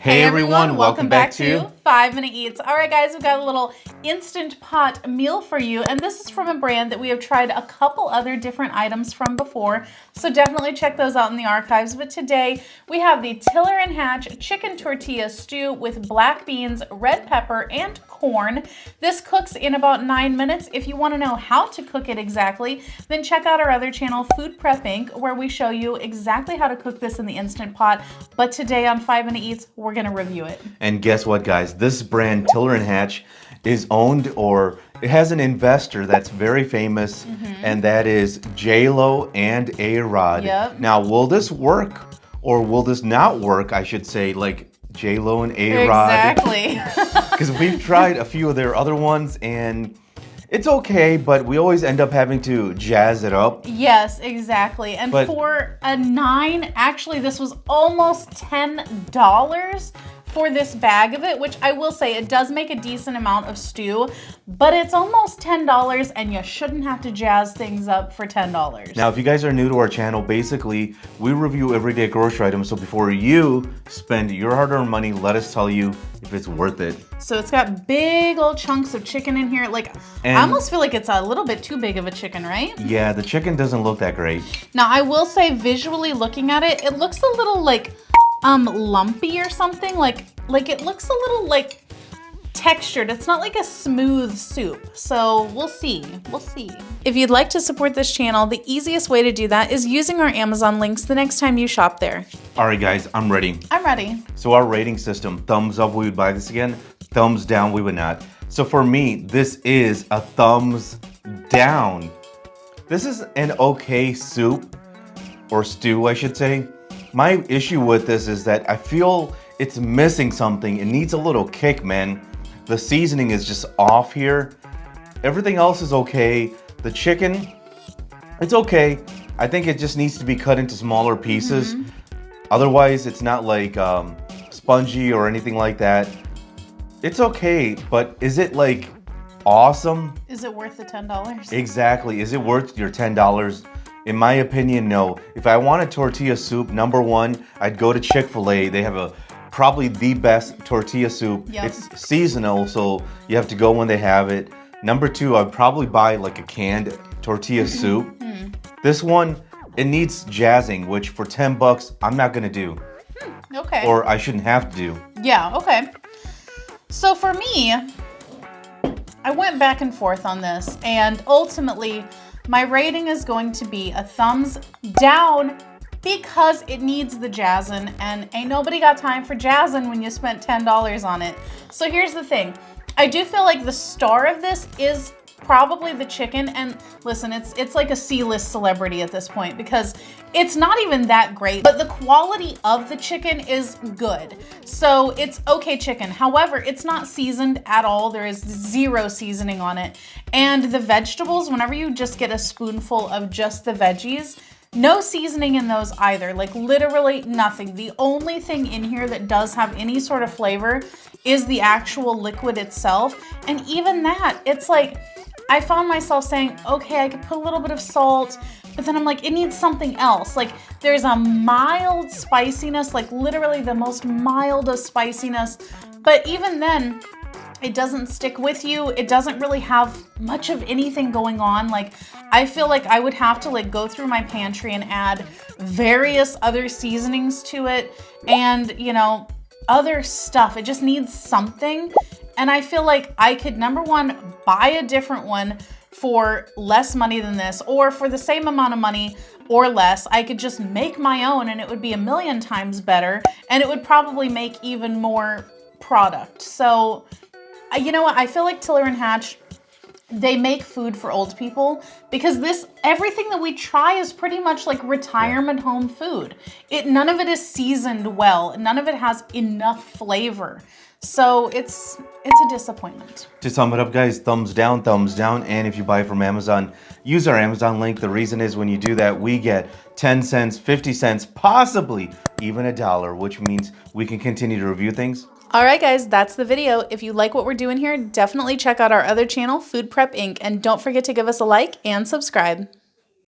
Hey everyone, welcome back to 5-Minute Eats. All right guys, we've got a little Instant Pot meal for you, and this is from a brand that we have tried a couple other different items from before, so definitely check those out in the archives. But today we have the Tiller and Hatch chicken tortilla stew with black beans, red pepper, and corn. This cooks in about 9 minutes. If you want to know how to cook it exactly, then check out our other channel, Food Prep Inc., where we show you exactly how to cook this in the Instant Pot. But today on 5-Minute Eats, we're going to review it. And guess what, guys? This brand, Tiller and Hatch, is owned, or it has an investor that's very famous, and that is J-Lo and A-Rod. Yep. Now, will this work, or will this not work, I should say, like J-Lo and A-Rod? Exactly. Because we've tried a few of their other ones, and it's okay, but we always end up having to jazz it up. Yes, exactly. And for a $9, actually this was almost $10 for this bag of it, which I will say it does make a decent amount of stew, but it's almost $10 and you shouldn't have to jazz things up for $10. Now, if you guys are new to our channel, basically we review everyday grocery items, so before you spend your hard-earned money, let us tell you if it's worth it. So it's got big old chunks of chicken in here. Like, I almost feel like it's a little bit too big of a chicken, right? Yeah, the chicken doesn't look that great. Now, I will say visually looking at it, it looks a little like lumpy or something. Like it looks a little like textured. It's not like a smooth soup. So we'll see. We'll see. If you'd like to support this channel, the easiest way to do that is using our Amazon links the next time you shop there. All right, guys, I'm ready. I'm ready. So our rating system, thumbs up, we would buy this again. Thumbs down, we would not. So for me, this is a thumbs down. This is an okay soup, or stew, I should say. My issue with this is that I feel it's missing something. It needs a little kick, man. The seasoning is just off here. Everything else is okay. The chicken, it's okay. I think it just needs to be cut into smaller pieces. Otherwise, it's not like spongy or anything like that. It's okay, but is it like awesome? Is it worth the $10? Exactly. Is it worth your $10? In my opinion, no. If I want a tortilla soup, number one, I'd go to Chick-fil-A. They have probably the best tortilla soup. Yep. It's seasonal, so you have to go when they have it. Number two, I'd probably buy like a canned tortilla soup. This one, it needs jazzing, which for 10 bucks, I'm not gonna do. Okay. Or I shouldn't have to do. Yeah, okay. So for me, I went back and forth on this, and ultimately, my rating is going to be a thumbs down because it needs the jazzin', and ain't nobody got time for jazzin' when you spent $10 on it. So here's the thing. I do feel like the star of this is probably the chicken, and listen, it's like a C-list celebrity at this point because it's not even that great, but the quality of the chicken is good. So it's okay chicken. However, it's not seasoned at all. There is zero seasoning on it. And the vegetables, whenever you just get a spoonful of just the veggies, no seasoning in those either, like literally nothing. The only thing in here that does have any sort of flavor is the actual liquid itself. And even that, it's like, I found myself saying, okay, I could put a little bit of salt, but then I'm like, it needs something else. Like there's a mild spiciness, like literally the most mild of spiciness. But even then, it doesn't stick with you. It doesn't really have much of anything going on. Like I feel like I would have to like go through my pantry and add various other seasonings to it and, you know, other stuff. It just needs something. And I feel like I could, number one, buy a different one for less money than this, or for the same amount of money or less, I could just make my own and it would be a million times better. And it would probably make even more product. So, you know what? I feel like Tiller and Hatch, they make food for old people because everything that we try is pretty much like retirement home food. None of it is seasoned well. None of it has enough flavor. So it's a disappointment. To sum it up, guys, thumbs down, and if you buy from Amazon, use our Amazon link. The reason is when you do that, we get 10 cents, 50 cents, possibly even $1, which means we can continue to review things. All right, guys, that's the video. If you like what we're doing here, definitely check out our other channel, Food Prep Inc., and don't forget to give us a like and subscribe.